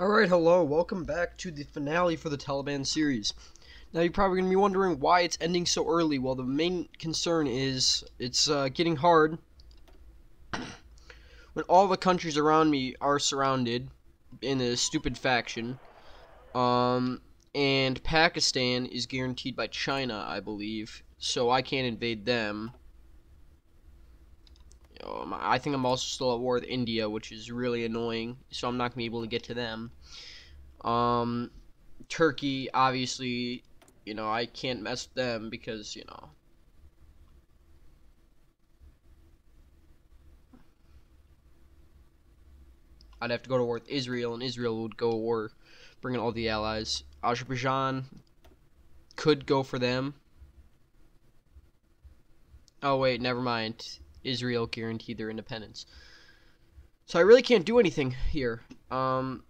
Alright, hello, welcome back to the finale for the Taliban series. Now you're probably going to be wondering why it's ending so early. Well, the main concern is it's getting hard when all the countries around me are surrounded in a stupid faction. And Pakistan is guaranteed by China, I believe, so I can't invade them. I think I'm also still at war with India, which is really annoying, so I'm not going to be able to get to them. Turkey, obviously, I can't mess with them because, I'd have to go to war with Israel, and Israel would go to war, bringing all the allies. Azerbaijan could go for them. Oh, wait, never mind. Israel guaranteed their independence. So I really can't do anything here. I'm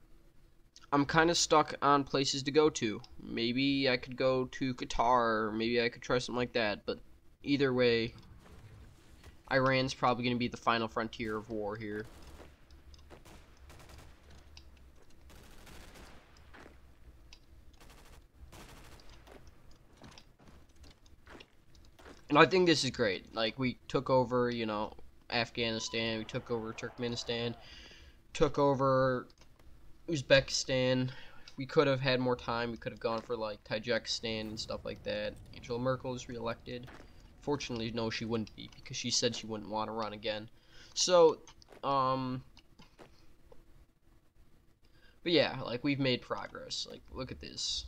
kind of stuck on places to go to. Maybe I could go to Qatar, or maybe I could try something like that, but either way, Iran's probably going to be the final frontier of war here. And I think this is great. Like, we took over, Afghanistan, we took over Turkmenistan, took over Uzbekistan. We could have had more time. We could have gone for, like, Tajikistan and stuff like that. Angela Merkel is reelected. Fortunately, no, she wouldn't be, because she said she wouldn't want to run again. So, but yeah, like, we've made progress. Like, look at this.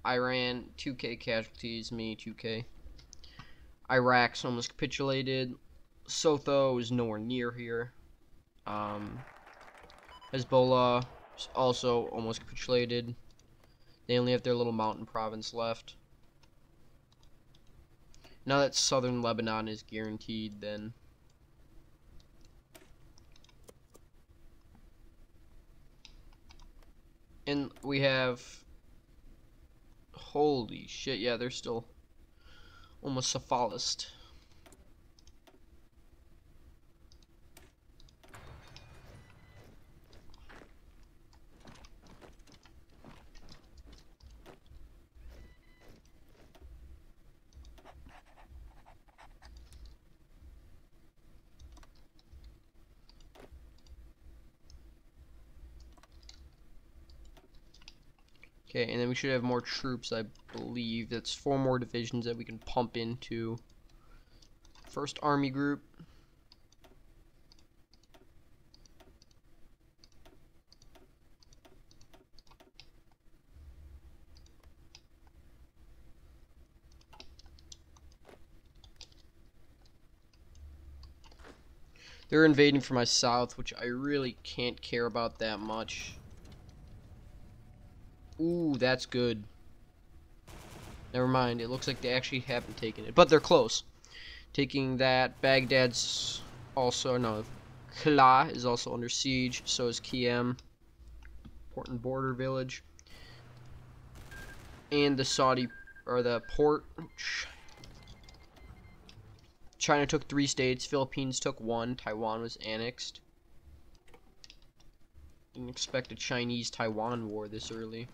Iran, 2K casualties, me, 2K. Iraq's almost capitulated. Sotho is nowhere near here. Hezbollah is also almost capitulated. They only have their little mountain province left. Now that southern Lebanon is guaranteed, then and we have, holy shit, yeah, they're still almost Safalist. Okay, and then we should have more troops, I believe. That's 4 more divisions that we can pump into. First Army Group. They're invading from my south, which I really can't care about that much. Ooh, that's good. Never mind, it looks like they actually haven't taken it, but they're close. Taking that. Baghdad's also, no, Kala is also under siege, so is Kiem. Important border village. And the Saudi, or the port. China took 3 states, Philippines took 1, Taiwan was annexed. Didn't expect a Chinese-Taiwan war this early.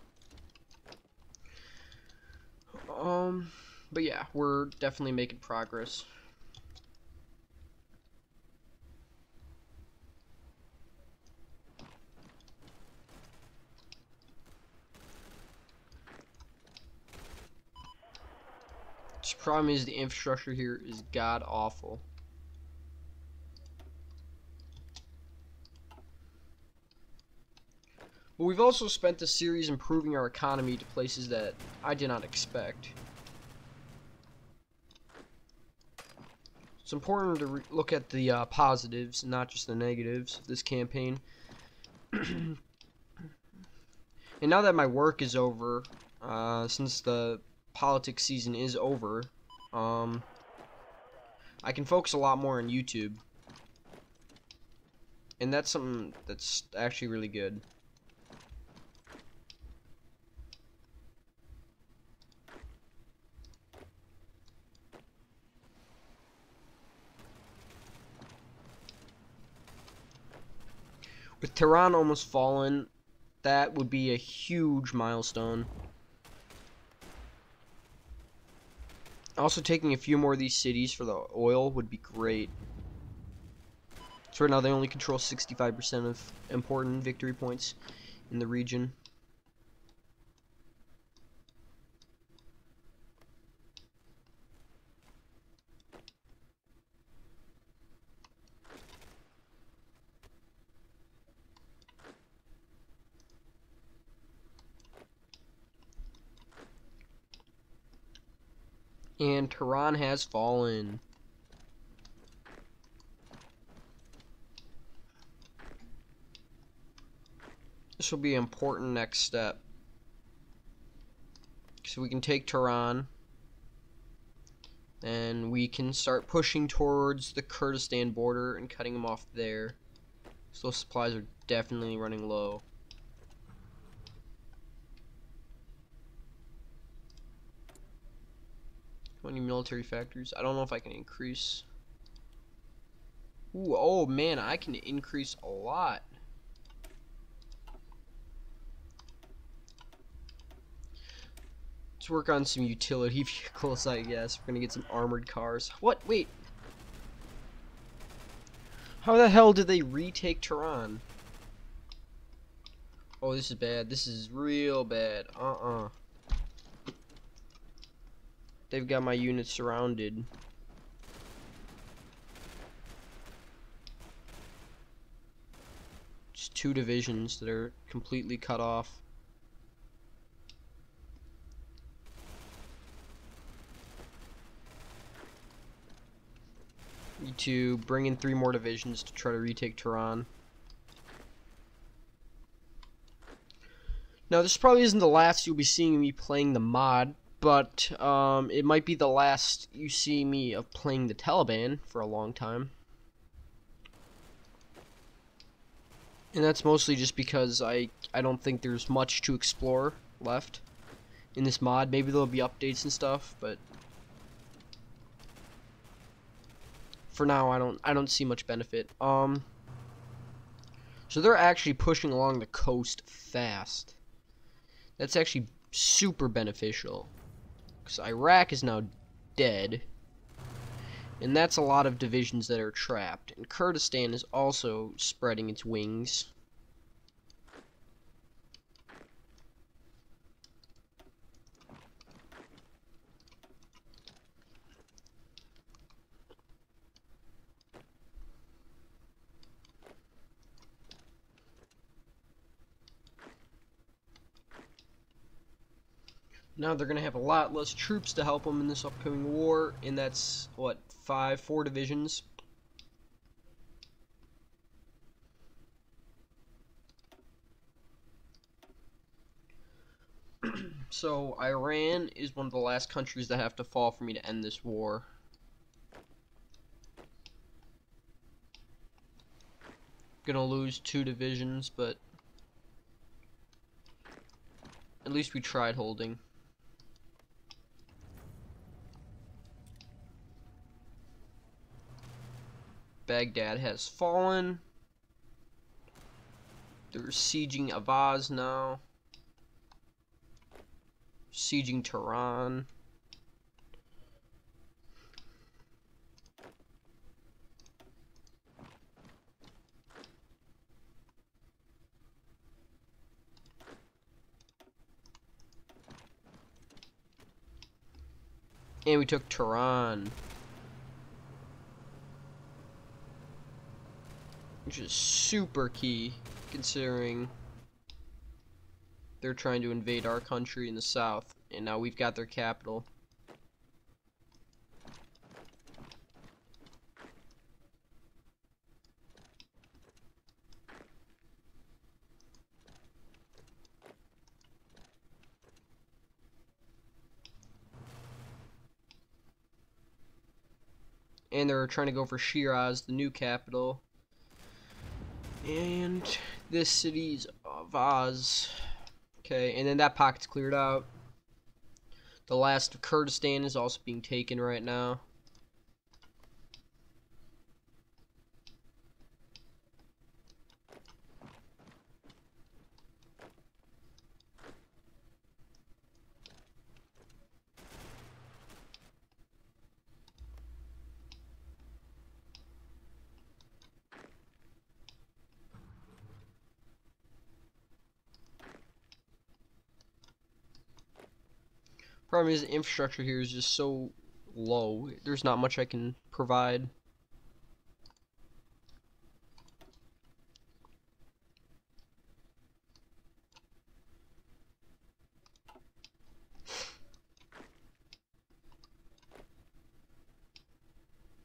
But yeah, we're definitely making progress. The problem is the infrastructure here is god awful. But we've also spent the series improving our economy to places that I did not expect. It's important to look at the positives, not just the negatives of this campaign. And now that my work is over, since the politics season is over, I can focus a lot more on YouTube. And that's something that's actually really good. With Tehran almost fallen, That would be a huge milestone. Also, taking a few more of these cities for the oil would be great. So right now they only control 65% of important victory points in the region. And Tehran has fallen. This will be an important next step. So we can take Tehran. And we can start pushing towards the Kurdistan border and cutting them off there. So those supplies are definitely running low. How many military factories? I don't know if I can increase. Ooh, oh man, I can increase a lot. Let's work on some utility vehicles, I guess. We're gonna get some armored cars. What? Wait. How the hell did they retake Tehran? Oh, this is bad. This is real bad. They've got my units surrounded. Just 2 divisions that are completely cut off. Need to bring in 3 more divisions to try to retake Tehran. Now, this probably isn't the last you'll be seeing me playing the mod, but it might be the last you see me of playing the Taliban for a long time. And that's mostly just because I don't think there's much to explore left in this mod. Maybe there'll be updates and stuff, but for now I don't see much benefit. So they're actually pushing along the coast fast. That's actually super beneficial, because Iraq is now dead, and that's a lot of divisions that are trapped. And Kurdistan is also spreading its wings. Now they're going to have a lot less troops to help them in this upcoming war, and that's, what, 4 divisions? So, Iran is one of the last countries that have to fall for me to end this war. Gonna lose 2 divisions, but at least we tried holding. Baghdad has fallen. They're sieging Avaz now. Sieging Tehran. And we took Tehran, which is super key considering they're trying to invade our country in the south, and now we've got their capital. And they're trying to go for Shiraz, the new capital. And this city's Avaz. Okay, and then that pocket's cleared out. The last of Kurdistan is also being taken right now. Problem is, the infrastructure here is just so low. There's not much I can provide.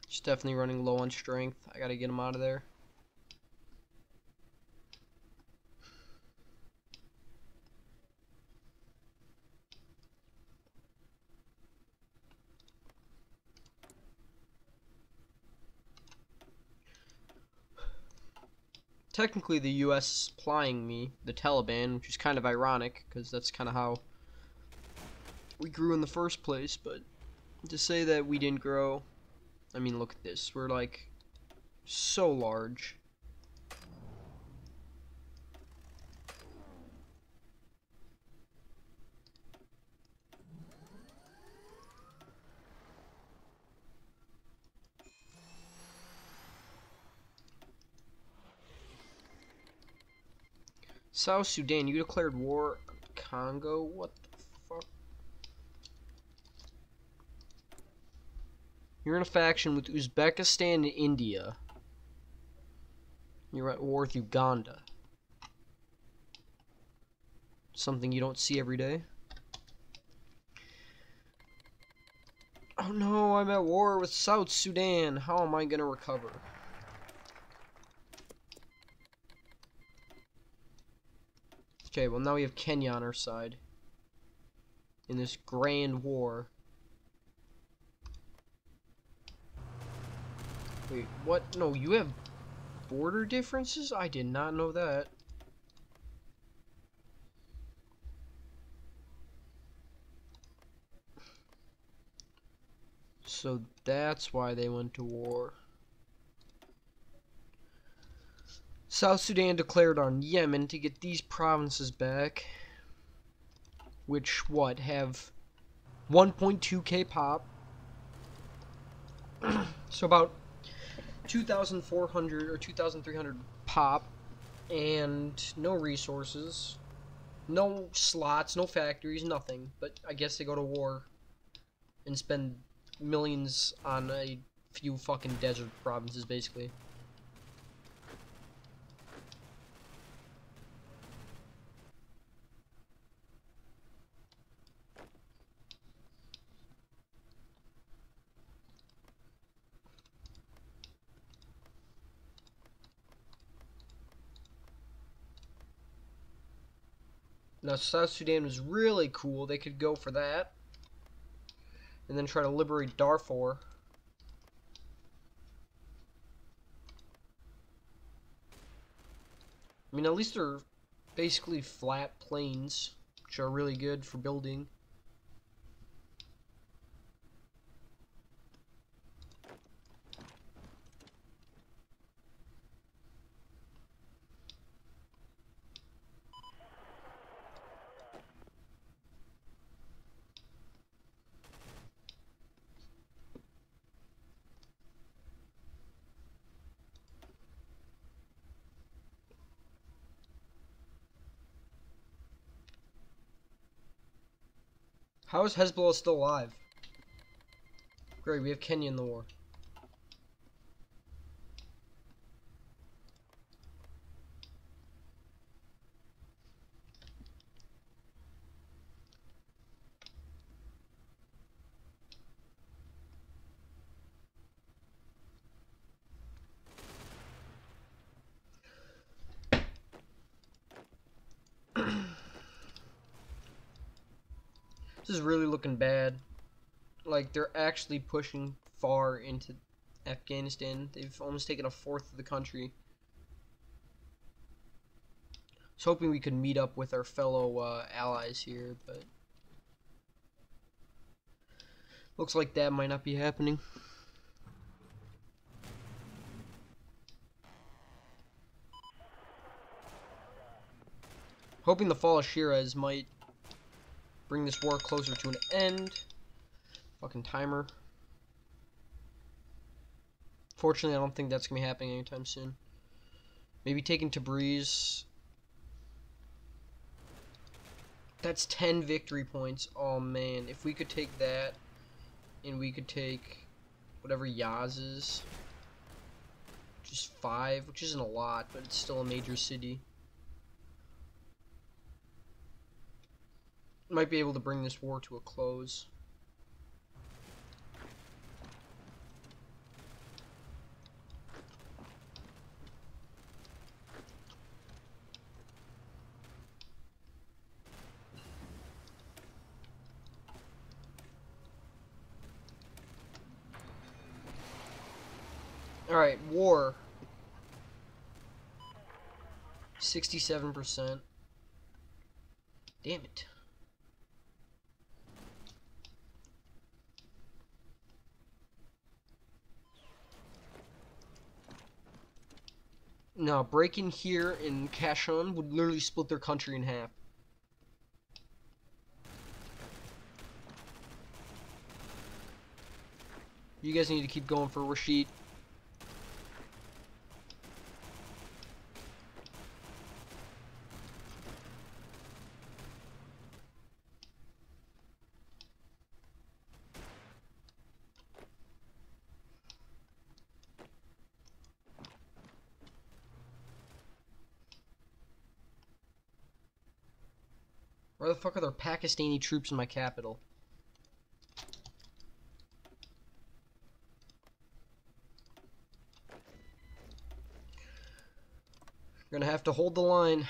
Just definitely running low on strength. I gotta get him out of there. Technically, the U.S. is supplying me the Taliban, which is kind of ironic, because that's kind of how we grew in the first place, but to say that we didn't grow, I mean, look at this. We're, like, so large. South Sudan, you declared war on Congo? What the fuck? You're in a faction with Uzbekistan and India. You're at war with Uganda. Something you don't see every day. Oh no, I'm at war with South Sudan. How am I gonna recover? Okay, well now we have Kenya on our side in this grand war. Wait, what? No, you have border differences? I did not know that. So that's why they went to war. South Sudan declared on Yemen to get these provinces back, which, what, have 1.2k pop. So about 2,400 or 2,300 pop, and no resources, no slots, no factories, nothing. But I guess they go to war and spend millions on a few fucking desert provinces, basically. Now, South Sudan was really cool. They could go for that. And then try to liberate Darfur. I mean, at least they're basically flat plains, which are really good for building. How is Hezbollah still alive? Great, we have Kenya in the war. This is really looking bad. Like, they're actually pushing far into Afghanistan. They've almost taken a fourth of the country. I was hoping we could meet up with our fellow allies here, but looks like that might not be happening. Hoping the fall of Shiraz might bring this war closer to an end. Fucking timer. Fortunately, I don't think that's gonna be happening anytime soon. Maybe taking Tabriz. That's 10 victory points. Oh man, if we could take that, and we could take whatever Yaz is, just 5, which isn't a lot, but it's still a major city. Might be able to bring this war to a close. Alright, war. 67%. Damn it. No, breaking here in Kashan would literally split their country in half. You guys need to keep going for Rashid. Where the fuck are there Pakistani troops in my capital? You're gonna have to hold the line.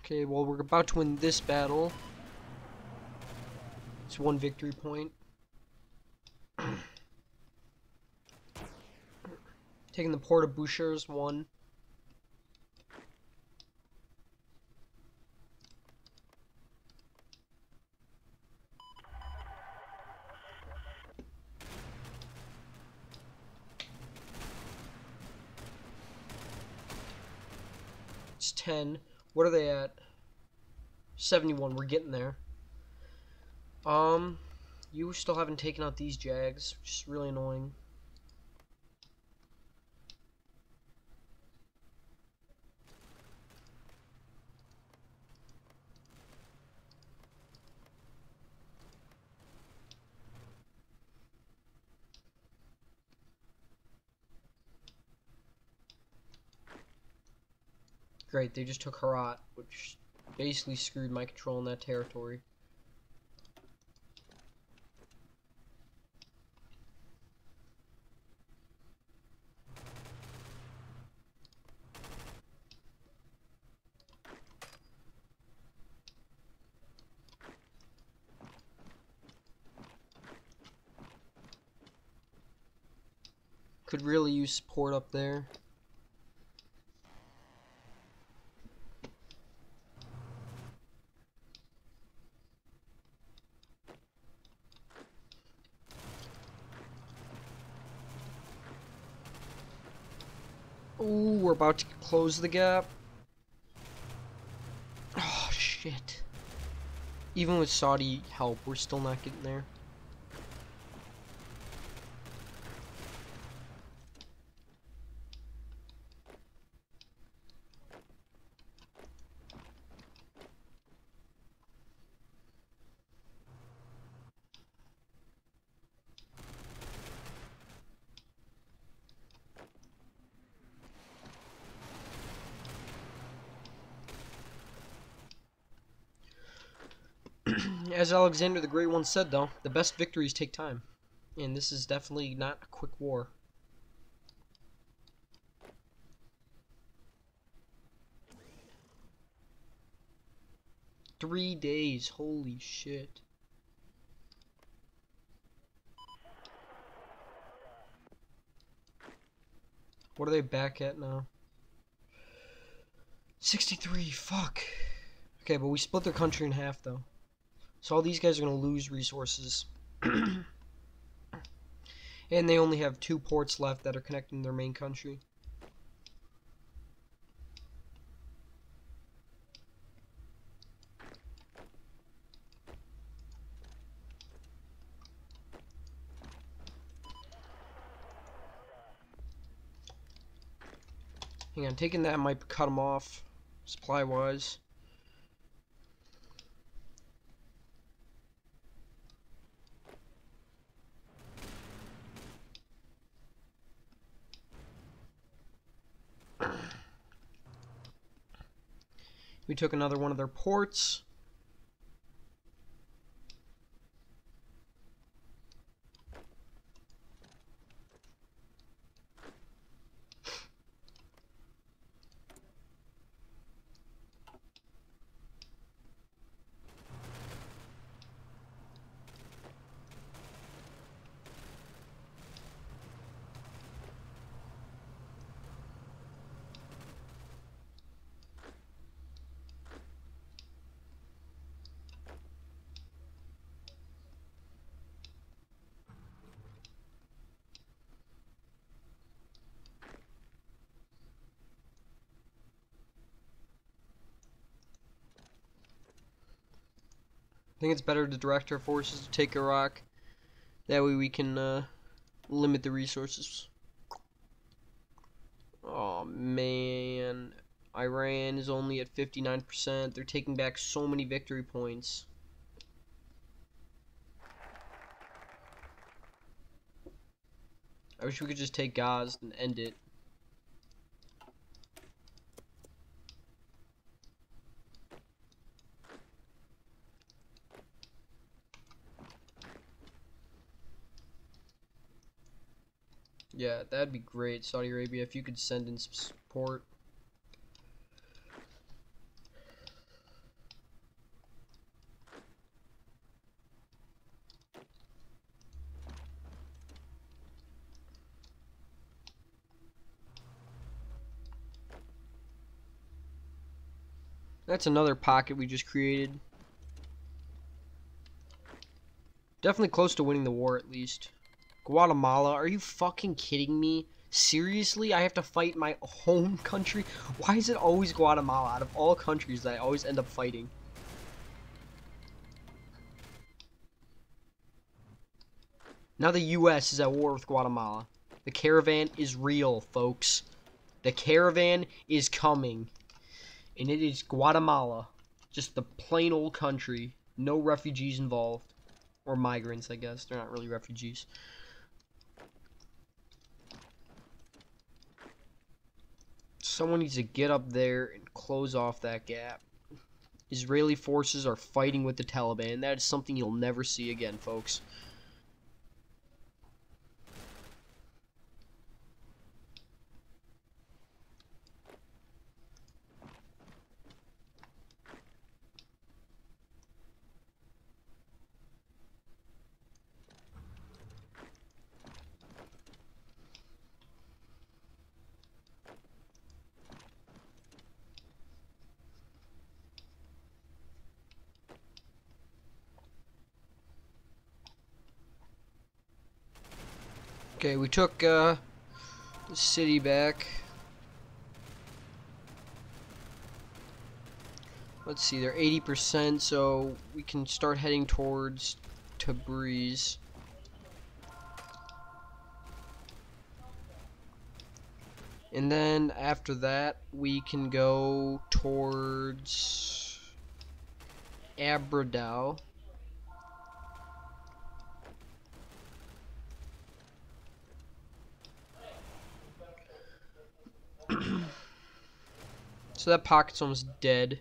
Okay, well, we're about to win this battle. It's 1 victory point. Taking the port of Bushehr is 1. It's 10. What are they at? 71. We're getting there. You still haven't taken out these Jags, which is really annoying. Great, they just took Herat, which basically screwed my control in that territory. Could really use support up there. Ooh, we're about to close the gap. Oh, shit. Even with Saudi help, we're still not getting there. As Alexander the Great once said, though, the best victories take time. And this is definitely not a quick war. Three days, holy shit. What are they back at now? 63, fuck. Okay, but we split their country in half, though. So all these guys are going to lose resources. And they only have 2 ports left that are connecting their main country. Hang on, taking that might cut them off, supply-wise. We took another one of their ports. I think it's better to direct our forces to take Iraq. That way we can limit the resources. Oh man, Iran is only at 59%. They're taking back so many victory points. I wish we could just take Gaza and end it. Yeah, that'd be great, Saudi Arabia, if you could send in some support. That's another pocket we just created. Definitely close to winning the war, at least. Guatemala, are you fucking kidding me? Seriously? I have to fight my home country? Why is it always Guatemala out of all countries that I always end up fighting? Now the US is at war with Guatemala. The caravan is real, folks. The caravan is coming. And it is Guatemala. Just the plain old country. No refugees involved. Or migrants, I guess. They're not really refugees. Someone needs to get up there and close off that gap. Israeli forces are fighting with the Taliban. That is something you'll never see again, folks. Okay, we took the city back. Let's see, they're 80%, so we can start heading towards Tabriz. And then after that, we can go towards Abradal. So that pocket's almost dead.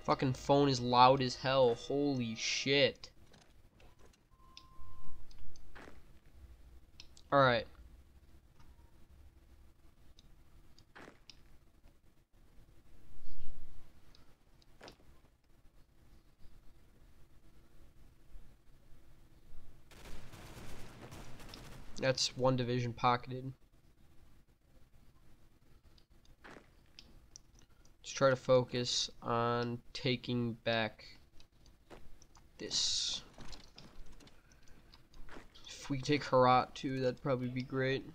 Fucking phone is loud as hell. Holy shit. Alright. That's one division pocketed. try to focus on taking back this. If we take Herat too, that'd probably be great.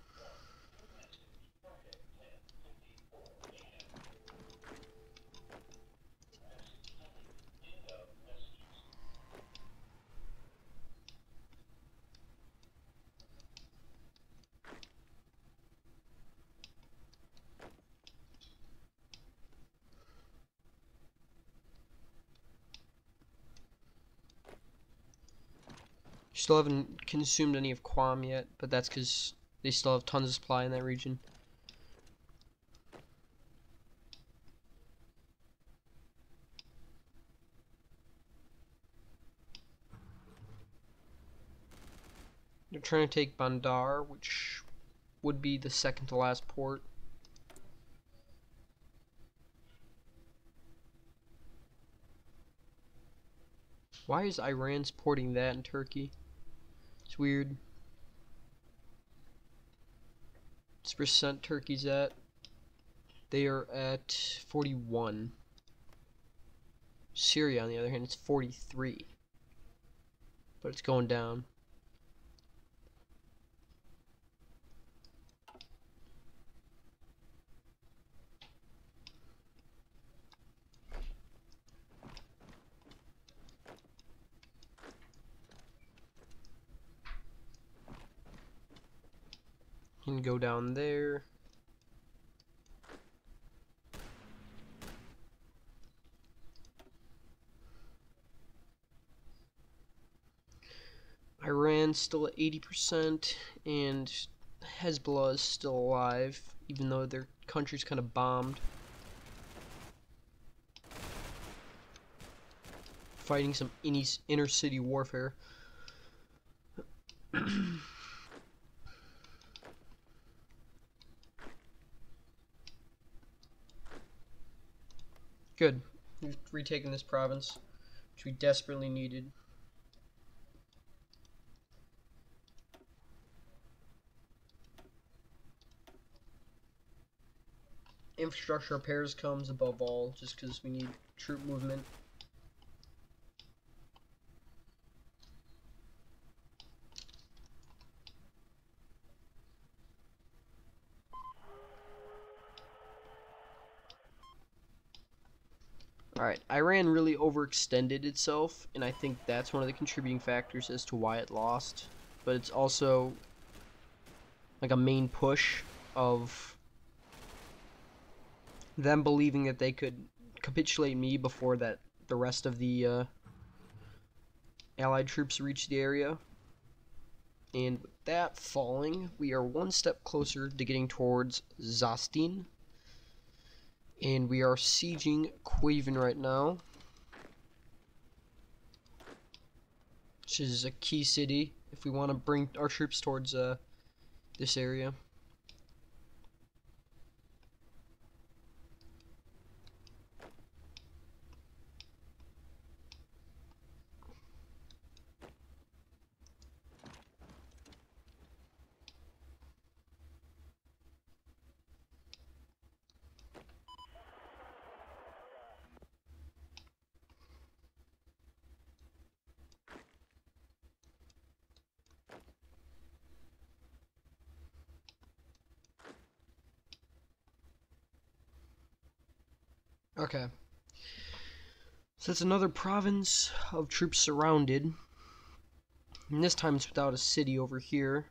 Still haven't consumed any of Quam yet, but that's because they still have tons of supply in that region. They're trying to take Bandar, which would be the second to last port. Why is Iran supporting that in Turkey? It's weird. What's percent Turkey's at? They are at 41. Syria, on the other hand, it's 43. But it's going down. Can go down there. Iran's still at 80%, and Hezbollah is still alive, even though their country's kind of bombed. Fighting some inner city warfare. Good. We've retaken this province, which we desperately needed. Infrastructure repairs comes above all, just because we need troop movement. Alright, Iran really overextended itself, and I think that's one of the contributing factors as to why it lost. But it's also like a main push of them believing that they could capitulate me before that the rest of the Allied troops reached the area. And with that falling, we are one step closer to getting towards Zastin. And we are sieging Quaven right now, which is a key city if we want to bring our troops towards this area. Okay. So it's another province of troops surrounded. And this time it's without a city over here.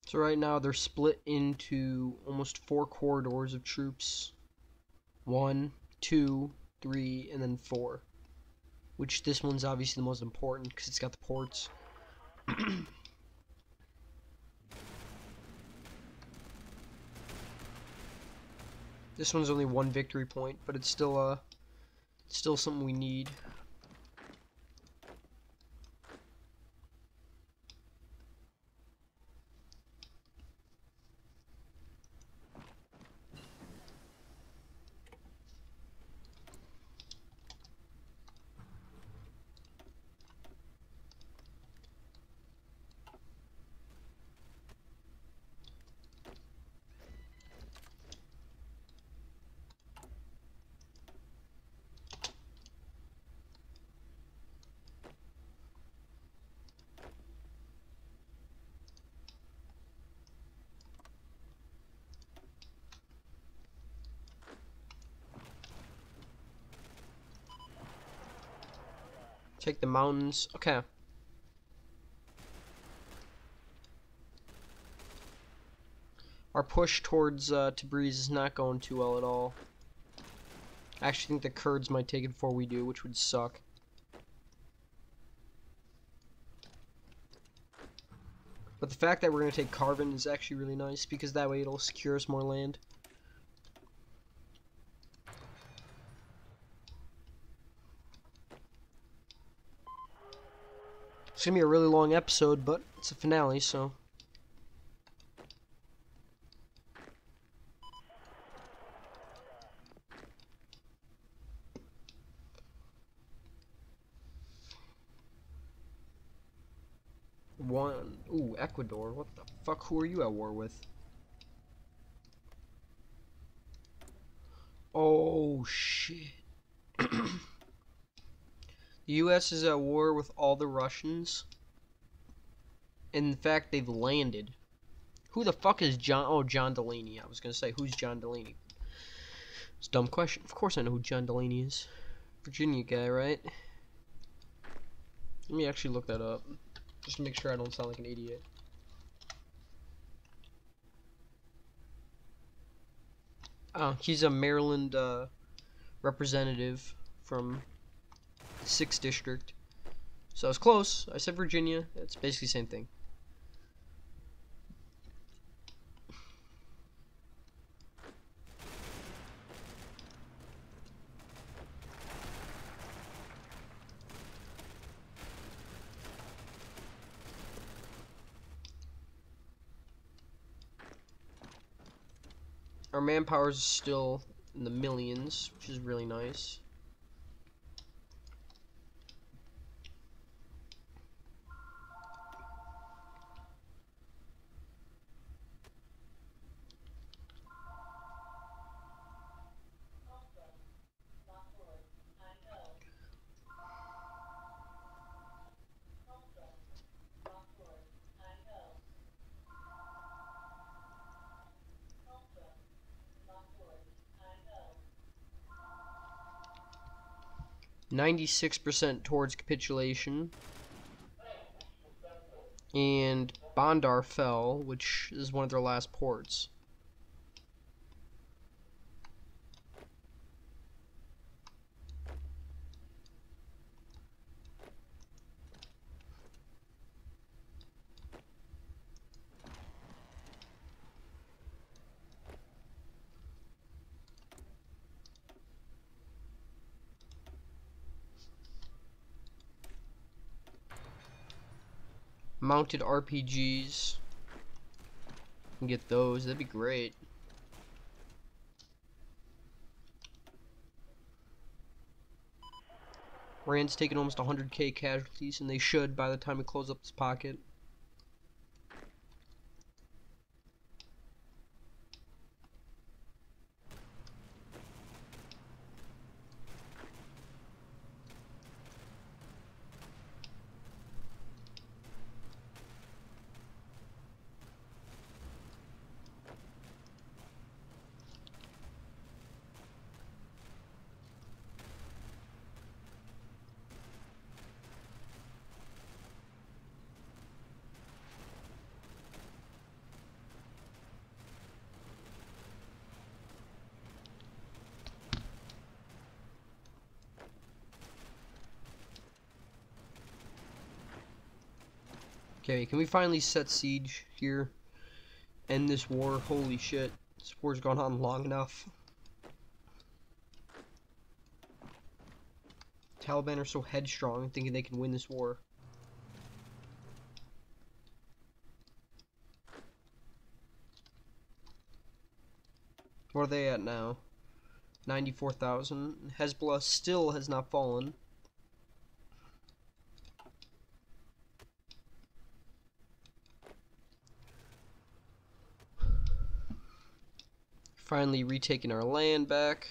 So right now they're split into almost 4 corridors of troops. 1, 2, 3, and then 4. Which this one's obviously the most important because it's got the ports. This one's only 1 victory point, but it's still something we need. Take the mountains. Okay. Our push towards Tabriz is not going too well at all. I actually think the Kurds might take it before we do, which would suck. But the fact that we're going to take Karvin is actually really nice, because that way it'll secure us more land. It's going to be a really long episode, but it's a finale, so... Ooh, Ecuador. What the fuck? Who are you at war with? Oh, shit. The U.S. is at war with all the Russians. In fact, they've landed. Who the fuck is John? Oh, John Delaney. I was gonna say, who's John Delaney? It's a dumb question. Of course I know who John Delaney is. Virginia guy, right? Let me actually look that up. Just to make sure I don't sound like an idiot. Oh, he's a Maryland representative from the 6th District. So I was close. I said Virginia. It's basically the same thing. Our manpower is still in the millions, which is really nice. %96 towards capitulation, and Bandar fell, which is one of their last ports. Mounted RPGs. Can get those. That'd be great. Rand's taking almost 100k casualties, and they should by the time we close up this pocket. Okay, can we finally set siege here? End this war? Holy shit. This war's gone on long enough. Taliban are so headstrong, thinking they can win this war. What are they at now? 94,000. Hezbollah still has not fallen. Finally retaking our land back.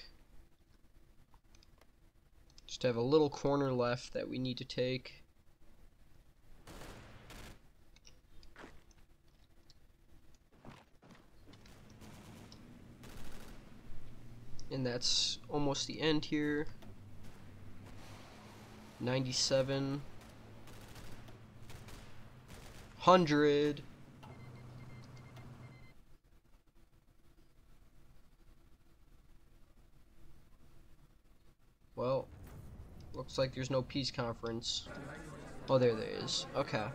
Just have a little corner left that we need to take. And that's almost the end here. 97. 100. Well, looks like there's no peace conference. Oh, there is. Okay.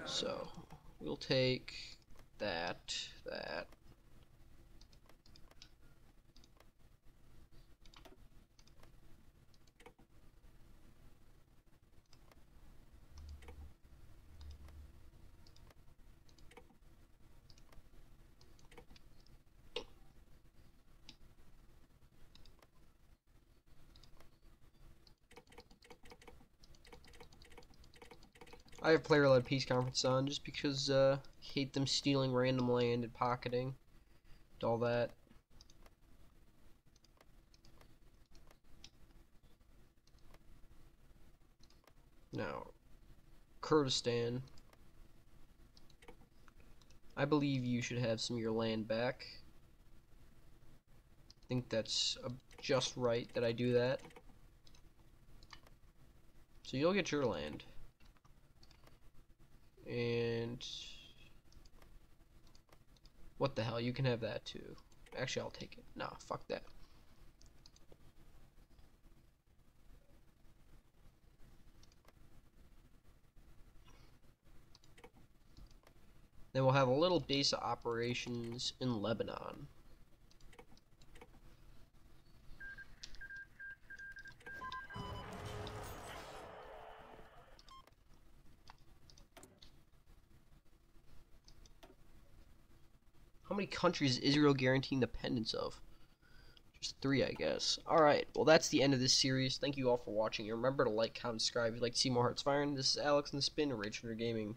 So, we'll take that. I have player-led peace conference on just because I hate them stealing random land and pocketing and all that. Now, Kurdistan. I believe you should have some of your land back. I think that's just right that I do that. So you'll get your land. And what the hell, you can have that too. Actually, I'll take it. Nah, fuck that. Then we'll have a little base of operations in Lebanon. How many countries is Israel guaranteeing independence of? Just 3, I guess. Alright, well that's the end of this series. Thank you all for watching. And remember to like, comment, subscribe if you'd like to see more Hearts Firing. This is Alex in the Spin, Rage Gaming.